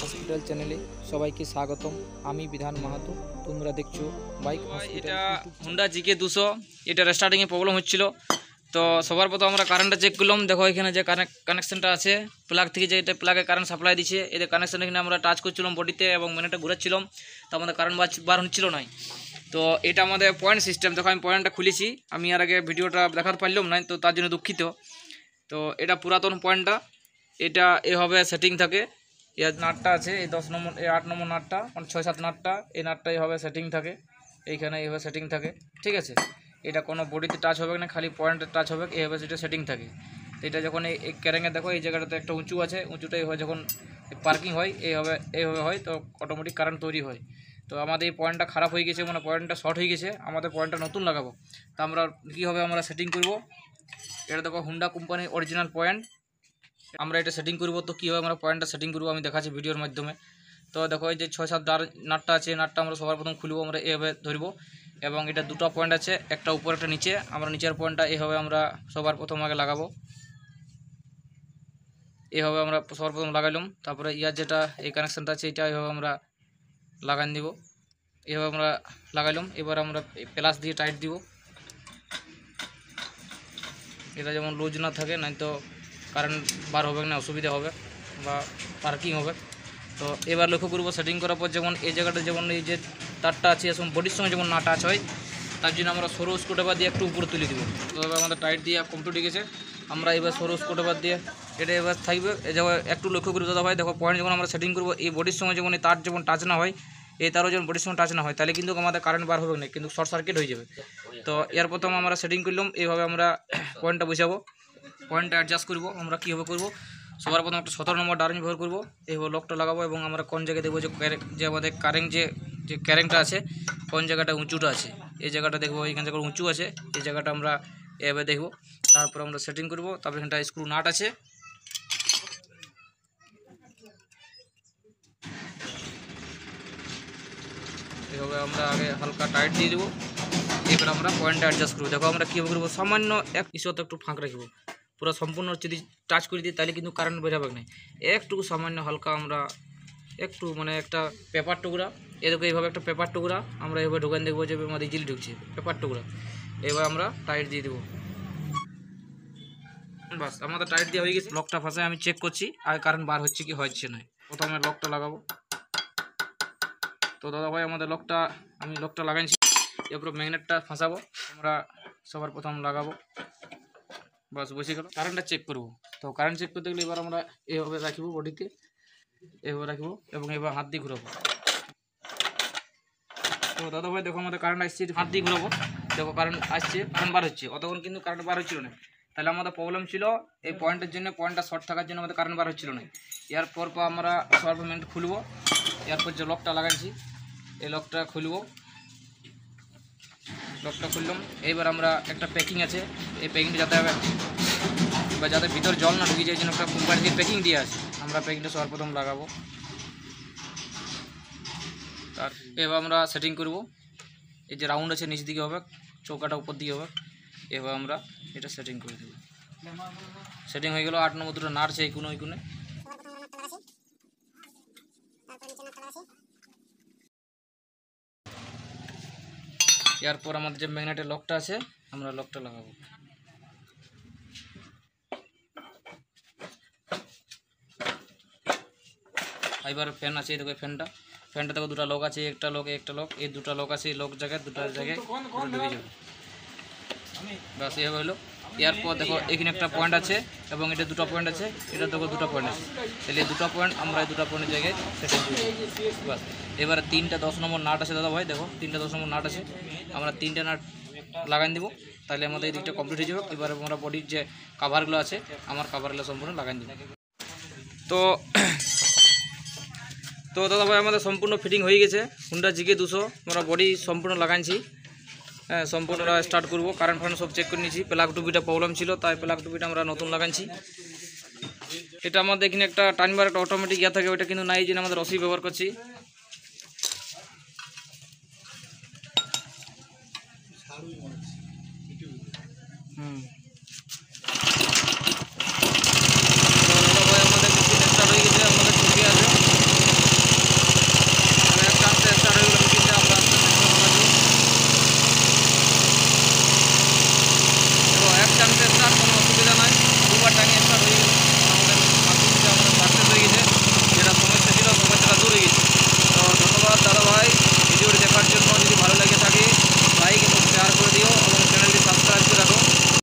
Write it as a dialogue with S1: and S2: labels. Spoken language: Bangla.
S1: হসপিটাল চ্যানেলে সবাইকে স্বাগতম। আমি বিধান মাহাতো, তোমরা দেখছো বাইক হসপিটাল।
S2: এটা হুন্ডা জিকে 200, এটা স্টার্টিংয়ে প্রবলেম হচ্ছিল। তো সবার প্রথম আমরা কারেন্টটা চেক করলাম। দেখো এখানে যে কানেকশনটা আছে প্লাগ থেকে, যে এটা প্লাগে কারেন্ট সাপ্লাই দিচ্ছে, এদের কানেকশন এখানে আমরা টাচ করছিলাম বডিতে এবং মেনেটা ঘুরাচ্ছিলাম, তো আমাদের কারেন্ট বার হচ্ছিল না। তো এটা আমাদের পয়েন্ট সিস্টেম। দেখো আমি পয়েন্টটা খুলেছি, আমি আর আগে ভিডিওটা দেখাতে পারলাম না, তো তার জন্য দুঃখিত। তো এটা পুরাতন পয়েন্টটা, এটা এভাবে সেটিং থাকে। এর নাটটা আছে, এই 10 নম্বর, এই 8 নম্বর নাটটা, মানে 6-7 নাটটা, এই নাটটা এইভাবে সেটিং থাকে, এইখানে এইভাবে সেটিং থাকে, ঠিক আছে। এটা কোনো বডিতে টাচ হবে না, খালি পয়েন্টে টাচ হবে, এইভাবে সেটা সেটিং থাকে। তো এটা যখন এই ক্যারেঙে দেখো এই জায়গাটাতে একটা উঁচু আছে, উঁচুটা এইভাবে যখন পার্কিং হয় এইভাবে হয়, তো অটোমেটিক কারেন্ট তৈরি হয়। তো আমাদের এই পয়েন্টটা খারাপ হয়ে গেছে, মানে পয়েন্টটা শর্ট হয়ে গেছে, আমাদের পয়েন্টটা নতুন লাগাবো। তো আমরা কী হবে, আমরা সেটিং করব। এটা দেখো হুন্ডা কোম্পানির অরিজিনাল পয়েন্ট, আমরা এটা সেটিং করব। তো কীভাবে আমরা পয়েন্টটা সেটিং করবো আমি দেখাচ্ছি ভিডিওর মাধ্যমে। তো দেখো এই যে 6-7 নাটটা আছে, নাটটা আমরা সবার প্রথম খুলবো, আমরা এভাবে ধরবো। এবং এটা দুটো পয়েন্ট আছে, একটা উপর একটা নিচে, আমরা নিচের পয়েন্টটা এইভাবে আমরা সবার প্রথম আগে লাগাবো। এইভাবে আমরা সবার প্রথম লাগাইলাম। তারপরে ইয়ার যেটা এই কানেকশানটা আছে, এটা এইভাবে আমরা লাগাই দিব। এইভাবে আমরা লাগাইলাম। এবার আমরা প্লাস দিয়ে টাইট দিব, এটা যেমন লুজ না থাকে, নাই তো কারেন্ট বার হবে না, অসুবিধা হবে বা পার্কিং হবে। তো এবার লক্ষ্য করবো সেটিং করার পর, যেমন এই জায়গাটা যেমন এই যে তারটা আছে এবং বডির সঙ্গে যেমন না টাচ হয়, তার জন্য আমরা সরু স্ক্রুড্রাইভার দিয়ে একটু উপরে তুলে দেবো। তো এবার আমাদের টাইট দিয়ে কমপ্লিট হয়ে গেছে। আমরা এবার সরু স্ক্রুড্রাইভার দিয়ে এটা এবার থাকবে। এই জায়গায় একটু লক্ষ্য করে দাদা ভাই, দেখো পয়েন্ট যখন আমরা সেটিং করবো, এই বডির সঙ্গে যেমন এই তার যেমন টাচ না হয়, এই তারও যেমন বডির সঙ্গে টাচ না হয়, তাহলে কিন্তু আমাদের কারেন্ট বার হবে না, কিন্তু শর্ট সার্কিট হয়ে যাবে। তো এর প্রথম আমরা সেটিং করলাম, এইভাবে আমরা পয়েন্টটা বসাবো, পয়েন্টটা অ্যাডজাস্ট করবো। আমরা কীভাবে করবো, সবার প্রথম একটা 17 নম্বর ডারেঞ্জ ব্যবহার করবো, এইভাবে লকটা লাগাবো এবং আমরা কোন জায়গায় দেবো যে আমাদের যে ক্যারেংটা আছে, কোন জায়গাটা উঁচুটা আছে, এই জায়গাটা দেখবো, এইখান জায়গাটা উঁচু আছে, এই জায়গাটা আমরা এভাবে দেখবো। তারপর আমরা সেটিং করবো। তারপরে এখানটা স্ক্রু নাট আছে, এভাবে আমরা আগে হালকা টাইট দিয়ে দেবো। এবার আমরা পয়েন্টটা অ্যাডজাস্ট করবো। দেখো আমরা কীভাবে করবো, সামান্য এক ইস্যুতে একটু ফাঁক রাখবো, পুরো সম্পূর্ণ যদি টাচ করে দিই তাহলে কিন্তু কারেন্ট বেরোবে না। একটু সামান্য হালকা আমরা একটু, মানে একটা পেপার টুকরা, এদিকে এইভাবে একটা পেপার টুকরা আমরা এভাবে ঢোকান দেখবো যে আমাদের ইজিলি ঢুকছে পেপার টুকরা। এবার আমরা টাইট দিয়ে দেবো, বাস আমাদের টাইট দিয়ে হয়ে গেছে। লকটা ফাঁসায় আমি চেক করছি আর কারেন্ট বার হচ্ছে কি হচ্ছে না। প্রথমে লকটা লাগাবো। তো দাদা ভাই আমাদের আমি লকটা লাগাইছি, এরপর ম্যাগনেটটা ফাঁসাবো, আমরা সবার প্রথম লাগাবো, বাস বসে গেল। কারেন্টটা চেক করবো। তো কারেন্ট চেক করতে গেলে এবার আমরা এভাবে রাখবো, বডিতে এভাবে রাখবো এবং এবার হাত দিয়ে ঘুরাবো। তো দাদা ভাই দেখো আমাদের কারেন্ট আসছে, হাত দিয়ে ঘুরাবো, দেখো কারেন্ট আসছে, কারেন্ট বার হচ্ছে। অতক্ষণ কিন্তু কারেন্ট বার হচ্ছিল না, তাহলে আমাদের প্রবলেম ছিল এই পয়েন্টের জন্য, পয়েন্টটা শর্ট থাকার জন্য আমাদের কারেন্ট বার হচ্ছিল না। এরপর আমরা সবার মিনিট খুলবো। এরপর যে লকটা লাগাচ্ছি, এই লকটা খুলবো, লকটা খুললাম। এইবার আমরা একটা প্যাকিং আছে, এই প্যাকিংটা যাতে ভিতর জল না ঢুকে যায়, জন্য একটা কোম্পানি দিয়ে প্যাকিং দিয়ে আছে, আমরা প্যাকিংটা সবার প্রথম লাগাবো। তার এবার আমরা সেটিং করব। এই যে রাউন্ড আছে নিচ দিকে হবে, চৌকাটা উপর দিকে হবে, এবার আমরা এটা সেটিং করে দেবো। সেটিং হয়ে গেল। 8 নম্বর দুটো নাড়ছে এই কোণে, এরপর আমাদের যে ম্যাগনেটের লকটা আছে, আমরা লকটা লাগাবো। এবার ফ্যান আছে, দেখো ফ্যানটা দেখো দুটো লক আছে, একটা লক এই দুটো লক আছে, লক জায়গায় দুটো জায়গায় ঢুকে যাবে, বাস এভাবে হলো। এরপর দেখো এখানে একটা পয়েন্ট আছে এবং এটা দুটো পয়েন্ট আছে, এটা দেখো দুটো পয়েন্ট আছে, তাহলে এই দুটো পয়েন্ট আমরা এই দুটো পয়েন্টের জায়গায় সেটিং করি, বাস। এবারে 3টা 10 নম্বর নাট আছে দাদা ভাই, দেখো 3টা 10 নম্বর নাট আছে, আমরা 3টা নাট লাগাই দেবো, তাহলে আমাদের এই দিকটা কমপ্লিট হয়ে যাবে। এবারে আমরা বডির যে কাভারগুলো আছে, আমার কাভারগুলো সম্পূর্ণ লাগাই দেবো। তো দাদা ভাই আমাদের সম্পূর্ণ ফিটিং হয়ে গেছে। হুন্ডা জিকে 200 আমরা বডি সম্পূর্ণ লাগাইছি, হ্যাঁ সম্পূর্ণ স্টার্ট করবো। কারেন্ট ফারেন্ট সব চেক করে নিয়েছি, প্লাগ টুপিটা প্রবলেম ছিল, তাই প্লাগ টুপিটা আমরা নতুন লাগাইছি। এটা আমাদের এখানে একটা টাইমবার একটা অটোমেটিক ইয়া থাকে, ওইটা কিন্তু নাই, জন্য আমাদের রশি ব্যবহার করছি।
S1: হুম